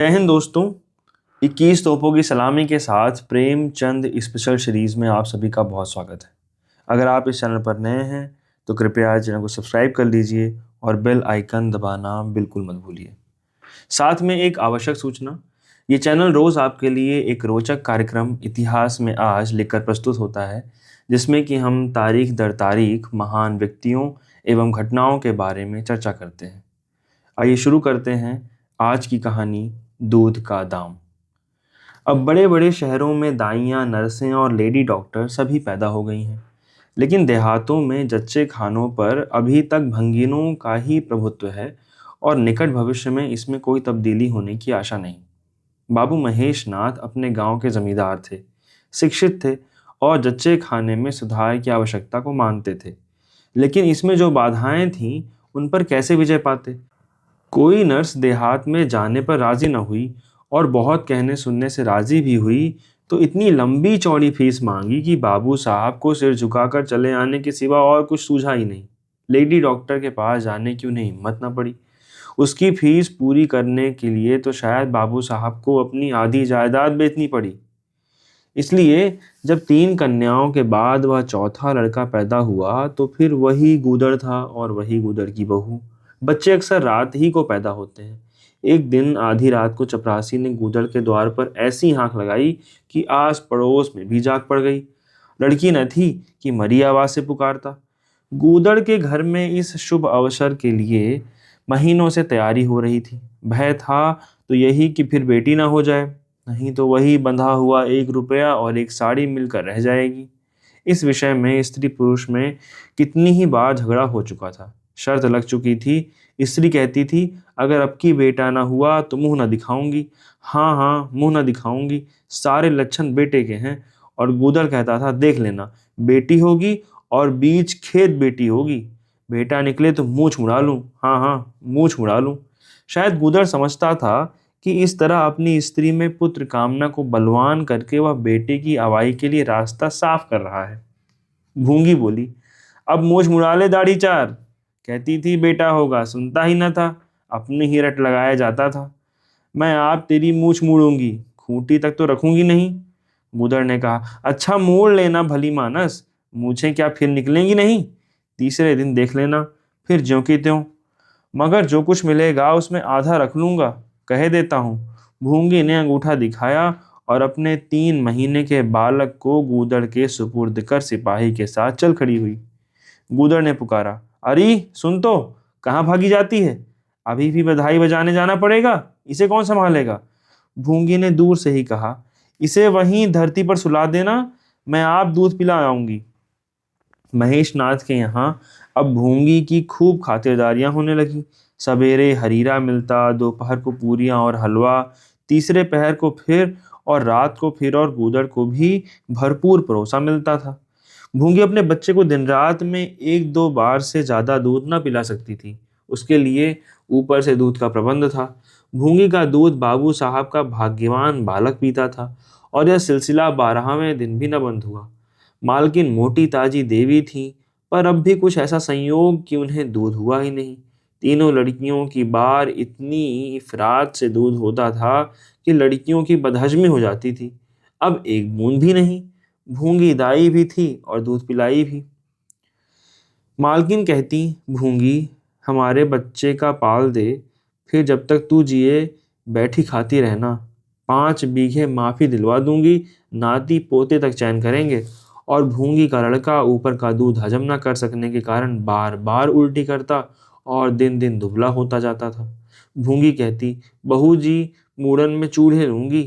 जय हिंद दोस्तों। 21 तोपों की सलामी के साथ प्रेमचंद स्पेशल सीरीज में आप सभी का बहुत स्वागत है। अगर आप इस चैनल पर नए हैं तो कृपया चैनल को सब्सक्राइब कर लीजिए और बेल आइकन दबाना बिल्कुल मत भूलिए। साथ में एक आवश्यक सूचना, ये चैनल रोज़ आपके लिए एक रोचक कार्यक्रम इतिहास में आज लेकर प्रस्तुत होता है, जिसमें कि हम तारीख दर तारीख महान व्यक्तियों एवं घटनाओं के बारे में चर्चा करते हैं। आइए शुरू करते हैं आज की कहानी, दूध का दाम। अब बड़े बड़े शहरों में दाइयाँ, नर्सें और लेडी डॉक्टर सभी पैदा हो गई हैं, लेकिन देहातों में जच्चे खानों पर अभी तक भंगिनों का ही प्रभुत्व है और निकट भविष्य में इसमें कोई तब्दीली होने की आशा नहीं। बाबू महेश नाथ अपने गांव के जमींदार थे, शिक्षित थे और जच्चे खाने में सुधार की आवश्यकता को मानते थे, लेकिन इसमें जो बाधाएं थीं उन पर कैसे विजय पाते। कोई नर्स देहात में जाने पर राजी न हुई और बहुत कहने सुनने से राजी भी हुई तो इतनी लंबी चौड़ी फीस मांगी कि बाबू साहब को सिर झुकाकर चले आने के सिवा और कुछ सूझा ही नहीं। लेडी डॉक्टर के पास जाने की उन्हें हिम्मत न पड़ी। उसकी फीस पूरी करने के लिए तो शायद बाबू साहब को अपनी आधी जायदाद बेचनी पड़ी। इसलिए जब 3 कन्याओं के बाद वह चौथा लड़का पैदा हुआ तो फिर वही गूदड़ था और वही गूदड़ की बहू। बच्चे अक्सर रात ही को पैदा होते हैं। एक दिन आधी रात को चपरासी ने गूदड़ के द्वार पर ऐसी हाँक लगाई कि आस पड़ोस में भी जाग पड़ गई। लड़की न थी कि मरी आवाज से पुकारता। गूदड़ के घर में इस शुभ अवसर के लिए महीनों से तैयारी हो रही थी। भय था तो यही कि फिर बेटी ना हो जाए, नहीं तो वही बंधा हुआ 1 रुपया और एक साड़ी मिलकर रह जाएगी। इस विषय में स्त्री पुरुष में कितनी ही बार झगड़ा हो चुका था। शर्त लग चुकी थी। स्त्री कहती थी, अगर अब की बेटा ना हुआ तो मुंह ना दिखाऊंगी। हाँ हाँ, मुंह ना दिखाऊंगी, सारे लक्षण बेटे के हैं। और गूदड़ कहता था, देख लेना, बेटी होगी और बीच खेत बेटी होगी। बेटा निकले तो मूछ मुड़ा लूं। हाँ हाँ, मूछ मुड़ा लूं। शायद गूदड़ समझता था कि इस तरह अपनी स्त्री में पुत्र कामना को बलवान करके वह बेटे की आवाई के लिए रास्ता साफ कर रहा है। भूंगी बोली, अब मूछ मुड़ा ले दाढ़ी चार। कहती थी बेटा होगा, सुनता ही न था, अपनी ही रट लगाया जाता था। मैं आप तेरी मूछ मूड़ूंगी, खूंटी तक तो रखूंगी नहीं। गूदड़ ने कहा, अच्छा मोड़ लेना भली मानस, मूछें क्या फिर निकलेंगी नहीं? तीसरे दिन देख लेना, फिर ज्यों की त्यों। मगर जो कुछ मिलेगा उसमें आधा रख लूंगा, कह देता हूँ। भूंगी ने अंगूठा दिखाया और अपने 3 महीने के बालक को गूदड़ के सुपुर्द कर सिपाही के साथ चल खड़ी हुई। गूदड़ ने पुकारा, अरे सुन तो, कहाँ भागी जाती है? अभी भी बधाई बजाने जाना पड़ेगा, इसे कौन संभालेगा? भूंगी ने दूर से ही कहा, इसे वहीं धरती पर सुला देना, मैं आप दूध पिला आऊंगी। महेश नाथ के यहाँ अब भूंगी की खूब खातिरदारियां होने लगी। सवेरे हरीरा मिलता, दोपहर को पूरियां और हलवा, तीसरे पहर को फिर और रात को फिर, और गूदड़ को भी भरपूर परोसा मिलता था। भूंगी अपने बच्चे को दिन रात में 1-2 बार से ज्यादा दूध न पिला सकती थी। उसके लिए ऊपर से दूध का प्रबंध था। भूंगी का दूध बाबू साहब का भाग्यवान बालक पीता था और यह सिलसिला 12वें दिन भी न बंद हुआ। मालकिन मोटी ताजी देवी थी, पर अब भी कुछ ऐसा संयोग कि उन्हें दूध हुआ ही नहीं। तीनों लड़कियों की बार इतनी इफरात से दूध होता था कि लड़कियों की बदहजमी हो जाती थी। अब एक बूंद भी नहीं। भूंगी दाई भी थी और दूध पिलाई भी। मालकिन कहती, भूंगी हमारे बच्चे का पाल दे, फिर जब तक तू जिए बैठी खाती रहना। 5 बीघे माफी दिलवा दूंगी, नाती पोते तक चैन करेंगे। और भूंगी का लड़का ऊपर का दूध हजम न कर सकने के कारण बार बार उल्टी करता और दिन दिन दुबला होता जाता था। भूंगी कहती, बहू जी मूड़न में चूड़े लूंगी,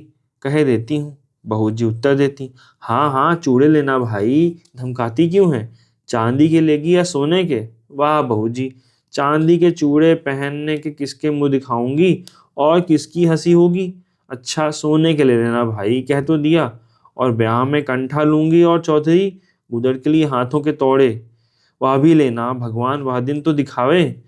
कह देती हूँ। बहू जी उत्तर देती, हाँ हाँ चूड़े लेना भाई, धमकाती क्यों है? चांदी के लेगी या सोने के? वाह बहू जी, चांदी के चूड़े पहनने के किसके मुंह दिखाऊंगी और किसकी हंसी होगी? अच्छा सोने के ले लेना भाई, कह तो दिया। और ब्याह में कंठा लूंगी और चौधरी गुदड़ के लिए हाथों के तोड़े, वह भी लेना, भगवान वह दिन तो दिखावे।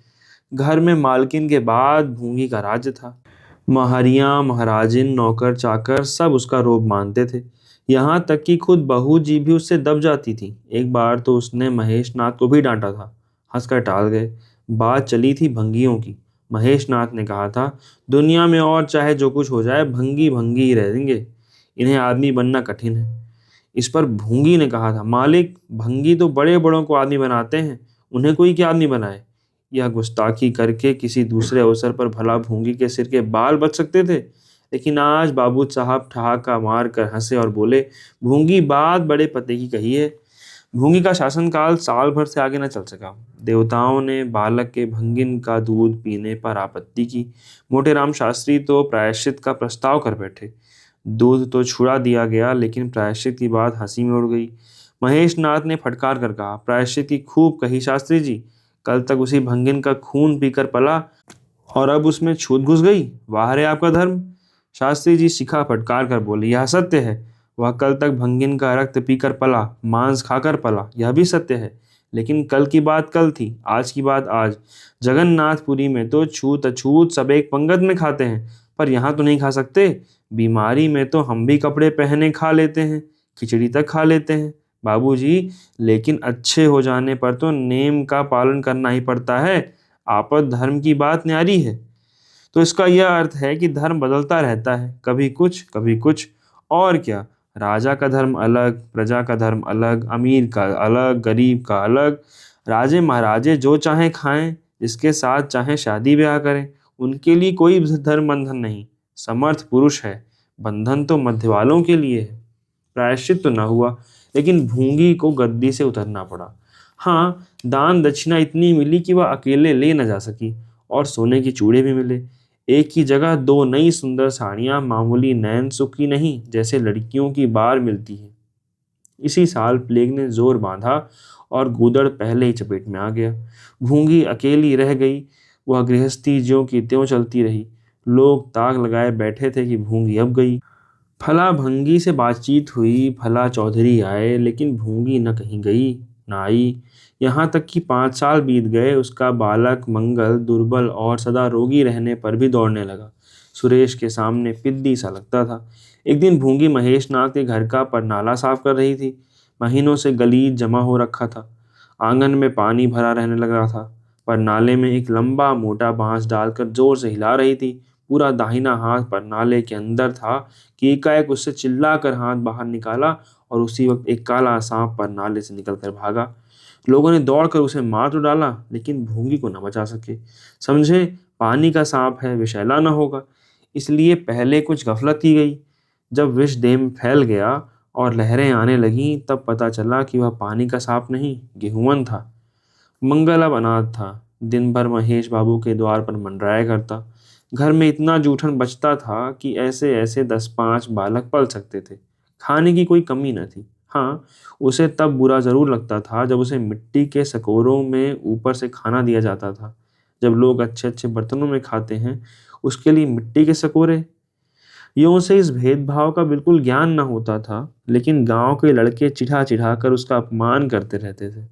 घर में मालकिन के बाद भूंगी का राज्य था। महरियां, महाराजिन, नौकर चाकर सब उसका रोब मानते थे। यहाँ तक कि खुद बहू जी भी उससे दब जाती थी। एक बार तो उसने महेश नाथ को भी डांटा था, हंसकर टाल गए। बात चली थी भंगियों की। महेश नाथ ने कहा था, दुनिया में और चाहे जो कुछ हो जाए भंगी भंगी ही रहेंगे, इन्हें आदमी बनना कठिन है। इस पर भूंगी ने कहा था, मालिक भंगी तो बड़े बड़ों को आदमी बनाते हैं, उन्हें कोई क्या आदमी बनाए। यह गुस्ताखी करके किसी दूसरे अवसर पर भला भूंगी के सिर के बाल बच सकते थे, लेकिन आज बाबू साहब ठहाका मार कर हंसे और बोले, भूंगी बात बड़े पते की कही है। भूंगी का शासनकाल साल भर से आगे न चल सका। देवताओं ने बालक के भंगिन का दूध पीने पर आपत्ति की। मोटे राम शास्त्री तो प्रायश्चित का प्रस्ताव कर बैठे। दूध तो छुड़ा दिया गया, लेकिन प्रायश्चित की बात हंसी में उड़ गई। महेश नाथ ने फटकार कर कहा, प्रायश्चित की खूब कही शास्त्री जी, कल तक उसी भंगिन का खून पीकर पला और अब उसमें छूत घुस गई। वाह रे आपका धर्म। शास्त्री जी शिखा फटकार कर बोले, यह सत्य है। वह कल तक भंगिन का रक्त पीकर पला, मांस खाकर पला, यह भी सत्य है। लेकिन कल की बात कल थी, आज की बात आज। जगन्नाथपुरी में तो छूत अछूत सब एक पंगत में खाते हैं, पर यहाँ तो नहीं खा सकते। बीमारी में तो हम भी कपड़े पहने खा लेते हैं, खिचड़ी तक खा लेते हैं बाबूजी, लेकिन अच्छे हो जाने पर तो नेम का पालन करना ही पड़ता है। आपद धर्म की बात न्यारी है। तो इसका यह अर्थ है कि धर्म बदलता रहता है, कभी कुछ कभी कुछ। और क्या, राजा का धर्म अलग, प्रजा का धर्म अलग, अमीर का अलग, गरीब का अलग। राजे महाराजे जो चाहे खाएं, जिसके साथ चाहे शादी ब्याह करें, उनके लिए कोई धर्म बंधन नहीं। समर्थ पुरुष है, बंधन तो मध्य वालों के लिए है। प्रायश्चित तो न हुआ, लेकिन भूंगी को गद्दी से उतरना पड़ा। हाँ, दान दक्षिणा इतनी मिली कि वह अकेले ले न जा सकी, और सोने की चूड़े भी मिले। एक की जगह दो नई सुंदर साड़ियां, मामूली नैन सुख की नहीं, जैसे लड़कियों की बार मिलती है। इसी साल प्लेग ने जोर बांधा और गूदड़ पहले ही चपेट में आ गया। भूंगी अकेली रह गई। वह गृहस्थी ज्यों की त्यों चलती रही। लोग ताक लगाए बैठे थे कि भूंगी अब गई। फला भंगी से बातचीत हुई, फला चौधरी आए, लेकिन भूंगी न कहीं गई न आई। यहाँ तक कि 5 साल बीत गए। उसका बालक मंगल दुर्बल और सदा रोगी रहने पर भी दौड़ने लगा। सुरेश के सामने पिद्दी सा लगता था। एक दिन भूंगी महेश नाग के घर का परनाला साफ कर रही थी। महीनों से गलीज जमा हो रखा था। आंगन में पानी भरा रहने लगा था। परनाले में एक लंबा मोटा बांस डालकर जोर से हिला रही थी। पूरा दाहिना हाथ परनाले के अंदर था कि एकाएक उससे चिल्लाकर हाथ बाहर निकाला और उसी वक्त एक काला सांप परनाले से निकलकर भागा। लोगों ने दौड़कर उसे मार तो डाला, लेकिन भूंगी को न बचा सके। समझे, पानी का सांप है, विषैला न होगा। इसलिए पहले कुछ गफलत की गई। जब विष देह में फैल गया और लहरें आने लगीं, तब पता चला कि वह पानी का सांप नहीं, गेहूंवन था। मंगल अब अनाथ था। दिन भर महेश बाबू के द्वार पर मंडराया करता। घर में इतना जूठन बचता था कि ऐसे ऐसे 10-5 बालक पल सकते थे। खाने की कोई कमी न थी। हाँ, उसे तब बुरा जरूर लगता था जब उसे मिट्टी के सकोरों में ऊपर से खाना दिया जाता था। जब लोग अच्छे अच्छे बर्तनों में खाते हैं, उसके लिए मिट्टी के सकोरे। यूं से इस भेदभाव का बिल्कुल ज्ञान न होता था, लेकिन गांव के लड़के चिढ़ा चिढ़ा कर उसका अपमान करते रहते थे।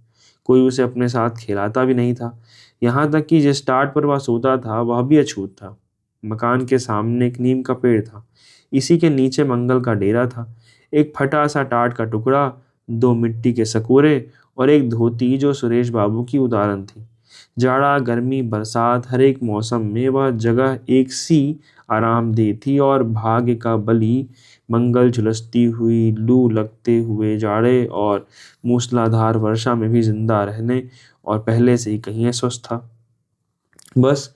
कोई उसे अपने साथ खिलाता भी नहीं था। यहाँ तक कि जिस टाट पर वह सोता था वह भी अछूत था। मकान के सामने एक नीम का पेड़ था। इसी के नीचे मंगल का डेरा था। एक फटा सा टाट का टुकड़ा, 2 मिट्टी के सकोरे और एक धोती जो सुरेश बाबू की उदाहरण थी। जाड़ा गर्मी बरसात, हर एक मौसम में वह जगह एक सी आरामदेह थी, और भाग्य का बली मंगल झुलसती हुई लू लगते हुए जाड़े और मूसलाधार वर्षा में भी जिंदा रहने और पहले से ही कहीं स्वस्थ था। बस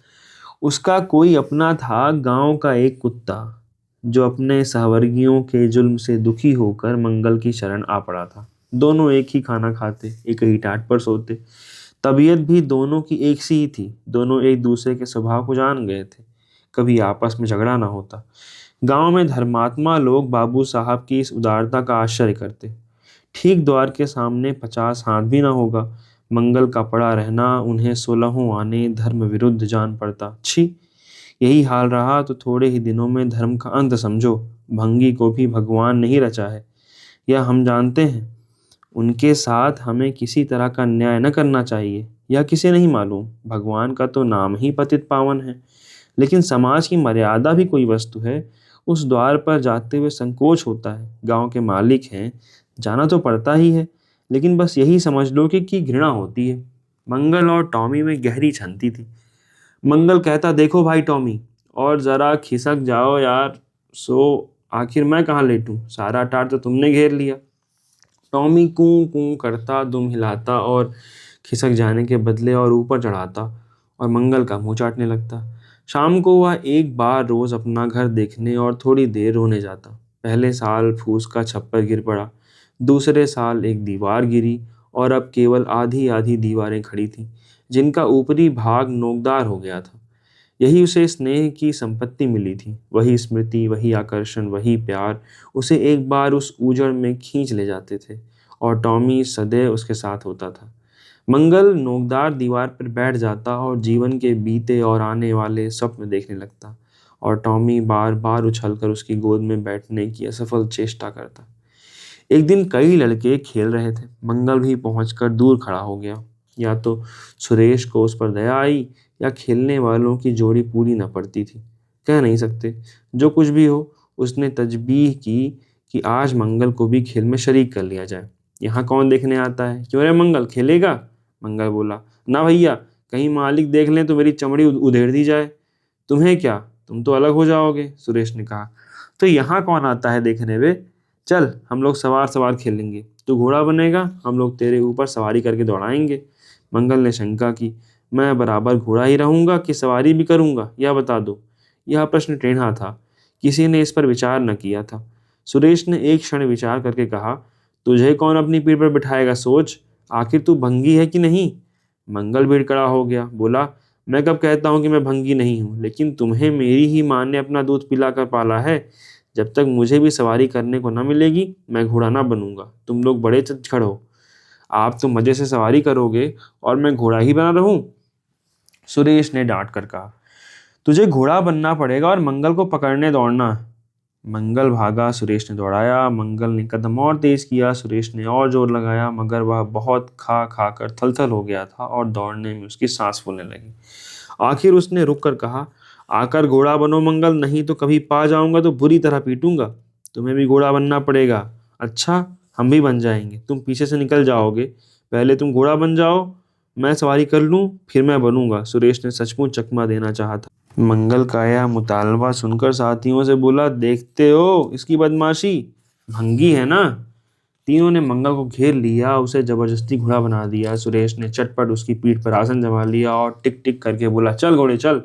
उसका कोई अपना था, गांव का एक कुत्ता, जो अपने सहवर्गियों के जुल्म से दुखी होकर मंगल की शरण आ पड़ा था। दोनों एक ही खाना खाते, एक ही टाट पर सोते। तबीयत भी दोनों की एक सी ही थी। दोनों एक दूसरे के स्वभाव को जान गए थे। कभी आपस में झगड़ा ना होता। गांव में धर्मात्मा लोग बाबू साहब की इस उदारता का आश्चर्य करते। ठीक द्वार के सामने 50 हाथ भी ना होगा। मंगल का पड़ा रहना उन्हें 16 आने धर्म विरुद्ध जान पड़ता। छी, यही हाल रहा तो थोड़े ही दिनों में धर्म का अंत समझो। भंगी को भी भगवान नहीं रचा है, यह हम जानते हैं। उनके साथ हमें किसी तरह का न्याय न करना चाहिए, यह किसे नहीं मालूम। भगवान का तो नाम ही पतित पावन है, लेकिन समाज की मर्यादा भी कोई वस्तु है। उस द्वार पर जाते हुए संकोच होता है। गांव के मालिक हैं, जाना तो पड़ता ही है, लेकिन बस यही समझ लो कि घृणा होती है। मंगल और टॉमी में गहरी छनती थी। मंगल कहता, देखो भाई टॉमी, और जरा खिसक जाओ यार। सो आखिर मैं कहाँ लेटूं, सारा टाट तो तुमने घेर लिया। टॉमी कूं कूं करता दुम हिलाता और खिसक जाने के बदले और ऊपर चढ़ाता और मंगल का मुंह चाटने लगता। शाम को वह एक बार रोज अपना घर देखने और थोड़ी देर रोने जाता। पहले साल फूस का छप्पर गिर पड़ा, दूसरे साल एक दीवार गिरी, और अब केवल आधी आधी दीवारें खड़ी थीं, जिनका ऊपरी भाग नोकदार हो गया था। यही उसे स्नेह की संपत्ति मिली थी, वही स्मृति, वही आकर्षण, वही प्यार उसे एक बार उस उजड़ में खींच ले जाते थे, और टॉमी सदैव उसके साथ होता था। मंगल नोकदार दीवार पर बैठ जाता और जीवन के बीते और आने वाले स्वप्न देखने लगता, और टॉमी बार बार उछलकर उसकी गोद में बैठने की असफल चेष्टा करता। एक दिन कई लड़के खेल रहे थे, मंगल भी पहुंचकर दूर खड़ा हो गया। या तो सुरेश को उस पर दया आई, या खेलने वालों की जोड़ी पूरी न पड़ती थी, कह नहीं सकते। जो कुछ भी हो, उसने तजबीह की कि आज मंगल को भी खेल में शरीक कर लिया जाए। यहाँ कौन देखने आता है, क्यों रे मंगल, खेलेगा? मंगल बोला, ना भैया, कहीं मालिक देख लें तो मेरी चमड़ी उधेड़ दी जाए। तुम्हें क्या, तुम तो अलग हो जाओगे, सुरेश ने कहा। तो यहाँ कौन आता है देखने वे? चल, हम लोग सवार सवार खेलेंगे, तू घोड़ा बनेगा, हम लोग तेरे ऊपर सवारी करके दौड़ाएंगे। मंगल ने शंका की, मैं बराबर घोड़ा ही रहूंगा कि सवारी भी करूंगा, यह बता दो। यह प्रश्न टेढ़ा था, किसी ने इस पर विचार न किया था। सुरेश ने एक क्षण विचार करके कहा, तुझे कौन अपनी पीठ पर बिठाएगा, सोच, आखिर तू भंगी है कि नहीं? मंगल बिड़कड़ा हो गया, बोला, मैं कब कहता हूँ कि मैं भंगी नहीं हूँ, लेकिन तुम्हें मेरी ही माँ ने अपना दूध पिलाकर पाला है। जब तक मुझे भी सवारी करने को न मिलेगी, मैं घोड़ा ना बनूंगा। तुम लोग बड़े चच्छड़ हो, आप तो मजे से सवारी करोगे और मैं घोड़ा ही बना रहूं? सुरेश ने डांट कर कहा, तुझे घोड़ा बनना पड़ेगा और मंगल को पकड़ने दौड़ना। मंगल भागा, सुरेश ने दौड़ाया, मंगल ने कदम और तेज किया, सुरेश ने और जोर लगाया, मगर वह बहुत खा खा कर थलथल हो गया था और दौड़ने में उसकी सांस फूलने लगी। आखिर उसने रुक कर कहा, आकर घोड़ा बनो मंगल, नहीं तो कभी पा जाऊंगा तो बुरी तरह पीटूंगा। तुम्हें भी घोड़ा बनना पड़ेगा। अच्छा, हम भी बन जाएंगे, तुम पीछे से निकल जाओगे। पहले तुम घोड़ा बन जाओ, मैं सवारी कर लूं, फिर मैं बनूंगा। सुरेश ने सचमुच चकमा देना चाहा था। मंगल का यह मुतालबा सुनकर साथियों से बोला, देखते हो इसकी बदमाशी, भंगी है ना? तीनों ने मंगल को घेर लिया, उसे जबरदस्ती घोड़ा बना दिया। सुरेश ने चटपट उसकी पीठ पर आसन जमा लिया और टिक टिक करके बोला, चल घोड़े चल।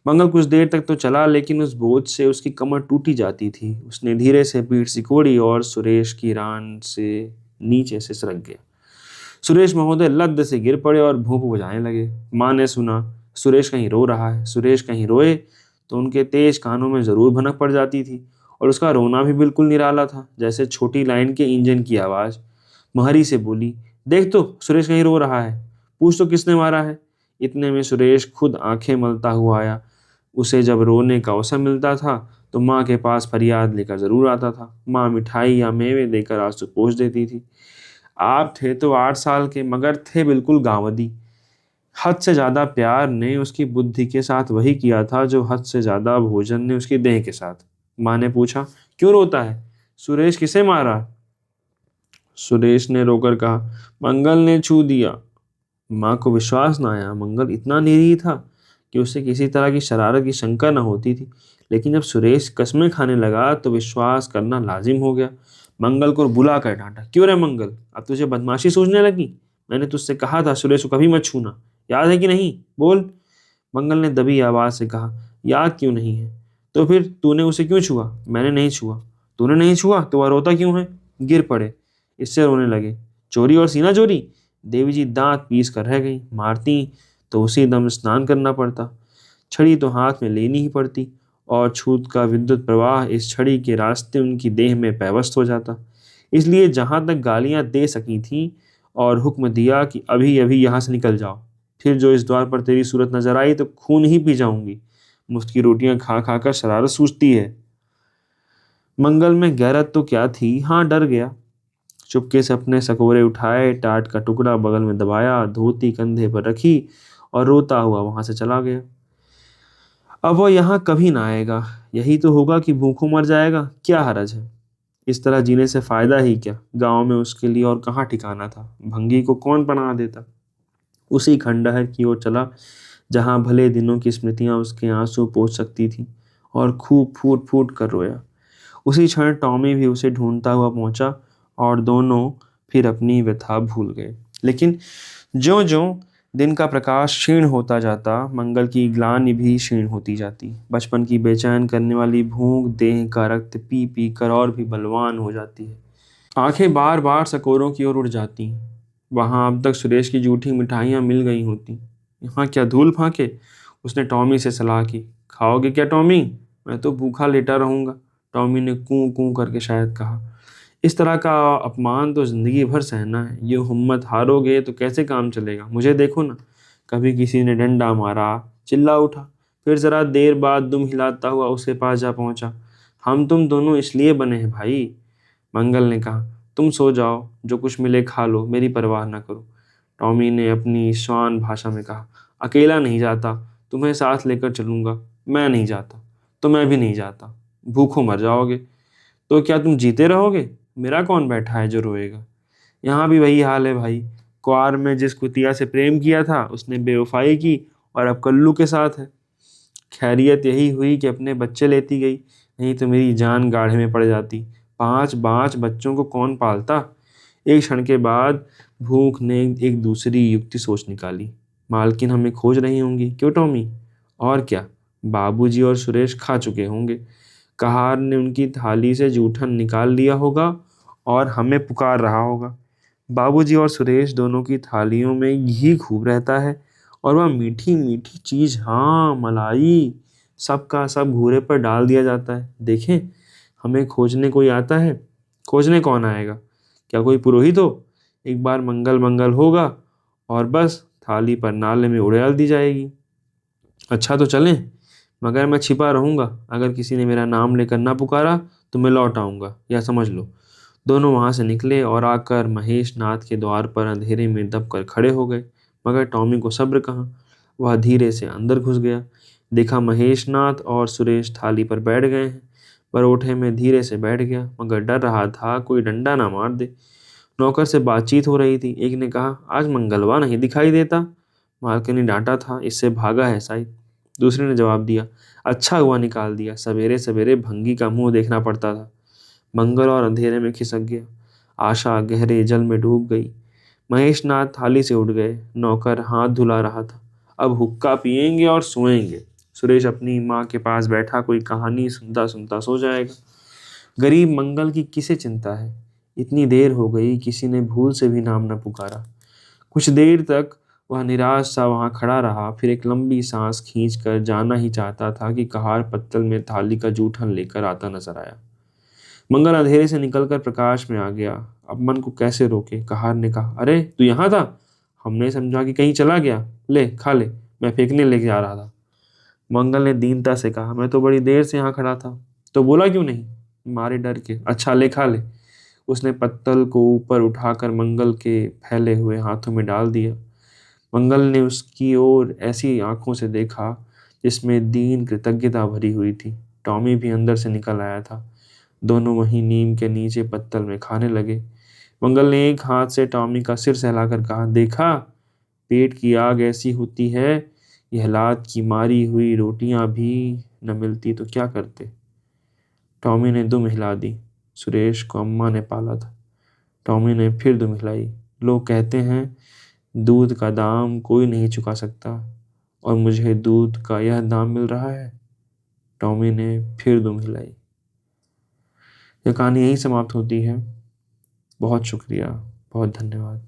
मंगल कुछ देर तक तो चला, लेकिन उस बोझ से उसकी कमर टूटी जाती थी। उसने धीरे से पीठ सिकोड़ी और सुरेश की रान से नीचे से सरक गया। सुरेश महोदय लद्द से गिर पड़े और भूप बजाने लगे। माँ ने सुना सुरेश कहीं रो रहा है, सुरेश कहीं रोए तो उनके तेज कानों में जरूर भनक पड़ जाती थी, और उसका रोना भी बिल्कुल निराला था, जैसे छोटी लाइन के इंजन की आवाज। महरी से बोली, देख तो सुरेश कहीं रो रहा है, पूछ तो किसने मारा है। इतने में सुरेश खुद आंखें मलता हुआ आया। उसे जब रोने का अवसर मिलता था तो माँ के पास फरियाद लेकर जरूर आता था। माँ मिठाई या मेवे देकर आंसू पोंछ देती थी। आप थे तो 8 साल के, मगर थे बिल्कुल गांवदी। हद से ज्यादा प्यार ने उसकी बुद्धि के साथ वही किया था जो हद से ज्यादा भोजन ने उसकी देह के साथ। माँ ने पूछा, क्यों रोता है? सुरेश किसे मारा? सुरेश ने रोकर कहा, मंगल ने छू दिया। माँ को विश्वास न आया। मंगल इतना निरीह था कि उसे किसी तरह की शरारत की शंका न होती थी, लेकिन जब सुरेश कस्में खाने लगा तो विश्वास करना लाजिम हो गया। मंगल को बुला कर डांटा, क्यों रे मंगल, अब तुझे बदमाशी सूझने लगी? मैंने तुझसे कहा था सुरेश को कभी मत छूना, याद है कि नहीं? बोल। मंगल ने दबी आवाज से कहा, याद क्यों नहीं है? तो फिर तूने उसे क्यों छुआ? मैंने नहीं छुआ। तूने नहीं छुआ तो वह रोता क्यों है? गिर पड़े, इससे रोने लगे। चोरी और सीना चोरी? देवी जी दांत पीस कर रह गई। मारती तो उसी दम स्नान करना पड़ता, छड़ी तो हाथ में लेनी ही पड़ती, और छूत का विद्युत प्रवाह इस छड़ी के रास्ते उनकी देह में पैवस्त हो जाता। इसलिए जहां तक गालियां दे सकी थी और हुक्म दिया कि अभी अभी यहां से निकल जाओ, फिर जो इस द्वार पर तेरी सूरत नजर आई तो खून ही पी जाऊंगी। मुफ्त की रोटियां खा खा कर शरारत सूझती है। मंगल में गैरत तो क्या थी, हाँ डर गया। चुपके से अपने सकोरे उठाए, टाट का टुकड़ा बगल में दबाया, धोती कंधे पर रखी और रोता हुआ वहां से चला गया। अब वह यहाँ कभी ना आएगा, यही तो होगा कि भूखों मर जाएगा, क्या हरज है? इस तरह जीने से फायदा ही क्या? गांव में उसके लिए और कहाँ ठिकाना था? भंगी को कौन पनाह देता? उसी खंडहर की ओर चला जहाँ भले दिनों की स्मृतियाँ उसके आंसू पोंछ सकती थी, और खूब फूट फूट कर रोया। उसी क्षण टॉमी भी उसे ढूंढता हुआ पहुंचा और दोनों फिर अपनी व्यथा भूल गए। लेकिन ज्यों-ज्यों दिन का प्रकाश क्षीण होता जाता, मंगल की ग्लानि भी क्षीण होती जाती। बचपन की बेचैन करने वाली भूख देह का रक्त पी-पी कर और भी बलवान हो जाती है। आंखें बार-बार सकोरों की ओर उड़ जाती। वहां अब तक सुरेश की जूठी मिठाइयां मिल गई होती। यहाँ क्या धूल फांके? उसने टॉमी से सलाह की। खाओगे क्या टॉमी? मैं तो भूखा लेटा रहूंगा, टॉमी ने कूं कूं करके शायद कहा। इस तरह का अपमान तो जिंदगी भर सहना है। ये हिम्मत हारोगे तो कैसे काम चलेगा? मुझे देखो ना। कभी किसी ने डंडा मारा, चिल्ला उठा, फिर जरा देर बाद दुम हिलाता हुआ उसके पास जा पहुंचा। हम तुम दोनों इसलिए बने हैं भाई, मंगल ने कहा। तुम सो जाओ, जो कुछ मिले खा लो, मेरी परवाह ना करो। टॉमी ने अपनी श्वान भाषा में कहा। अकेला नहीं जाता, तुम्हें साथ लेकर चलूंगा। मैं नहीं जाता तो मैं भी नहीं जाता। भूखों मर जाओगे तो क्या तुम जीते रहोगे? मेरा कौन बैठा है जो रोएगा? यहाँ भी वही हाल है भाई। कुआर में जिस कुतिया से प्रेम किया था उसने बेवफाई की और अब कल्लू के साथ है। खैरियत यही हुई कि अपने बच्चे लेती गई, नहीं तो मेरी जान गाढ़े में पड़ जाती। 5 बच्चों को कौन पालता? एक क्षण के बाद भूख ने एक दूसरी युक्ति सोच निकाली। मालकिन हमें खोज रही होंगी, क्यों टॉमी? और क्या, बाबूजी और सुरेश खा चुके होंगे। कहार ने उनकी थाली से जूठन निकाल लिया होगा और हमें पुकार रहा होगा। बाबूजी और सुरेश दोनों की थालियों में घी खूब रहता है, और वह मीठी मीठी चीज, हाँ मलाई, सबका सब घूरे पर डाल दिया जाता है। देखें, हमें खोजने कोई आता है। खोजने कौन आएगा? क्या कोई पुरोहित हो? एक बार मंगल मंगल होगा और बस थाली पर नाले में उड़ेल दी जाएगी। अच्छा तो चलें, मगर मैं छिपा रहूंगा। अगर किसी ने मेरा नाम लेकर ना पुकारा तो मैं लौट आऊंगा, या समझ लो। दोनों वहां से निकले और आकर महेश नाथ के द्वार पर अंधेरे में दबकर खड़े हो गए। मगर टॉमी को सब्र कहाँ। वह धीरे से अंदर घुस गया। देखा महेश नाथ और सुरेश थाली पर बैठ गए हैं। परोठे में धीरे से बैठ गया, मगर डर रहा था कोई डंडा ना मार दे। नौकर से बातचीत हो रही थी। एक ने कहा, आज मंगलवा नहीं दिखाई देता। मालकिन ने डांटा था, इससे भागा है शायद। दूसरे ने जवाब दिया, अच्छा हुआ निकाल दिया, सवेरे सवेरे भंगी का मुंह देखना पड़ता था। मंगल और अंधेरे में खिसक गया। आशा गहरे जल में डूब गई। महेश नाथ थाली से उठ गए। नौकर हाथ धुला रहा था। अब हुक्का पिएंगे और सोएंगे। सुरेश अपनी माँ के पास बैठा कोई कहानी सुनता सुनता सो जाएगा। गरीब मंगल की किसे चिंता है? इतनी देर हो गई, किसी ने भूल से भी नाम न पुकारा। कुछ देर तक वह निराश सा वहां खड़ा रहा, फिर एक लंबी सांस खींचकर जाना ही चाहता था कि कहार पत्तल में थाली का जूठन लेकर आता नजर आया। मंगल अंधेरे से निकलकर प्रकाश में आ गया। अब मन को कैसे रोके? कहार ने कहा, अरे तू यहाँ था? हमने समझा कि कहीं चला गया। ले खा ले, मैं फेंकने लेके आ रहा था। मंगल ने दीनता से कहा, मैं तो बड़ी देर से यहाँ खड़ा था। तो बोला क्यों नहीं? मारे डर के। अच्छा ले खा ले। उसने पत्तल को ऊपर उठाकर मंगल के फैले हुए हाथों में डाल दिया। मंगल ने उसकी ओर ऐसी आंखों से देखा जिसमें दीन कृतज्ञता भरी हुई थी। टॉमी भी अंदर से निकल आया था। दोनों वहीं नीम के नीचे पत्तल में खाने लगे। मंगल ने एक हाथ से टॉमी का सिर सहलाकर कहा, देखा, पेट की आग ऐसी होती है। यह लात की मारी हुई रोटियां भी न मिलती तो क्या करते? टॉमी ने दुम हिला दी। सुरेश को अम्मा ने पाला था। टॉमी ने फिर दुम हिलाई। लोग कहते हैं दूध का दाम कोई नहीं चुका सकता, और मुझे दूध का यह दाम मिल रहा है। टॉमी ने फिर दुम हिलाई। यह कहानी यहीं समाप्त होती है। बहुत शुक्रिया, बहुत धन्यवाद।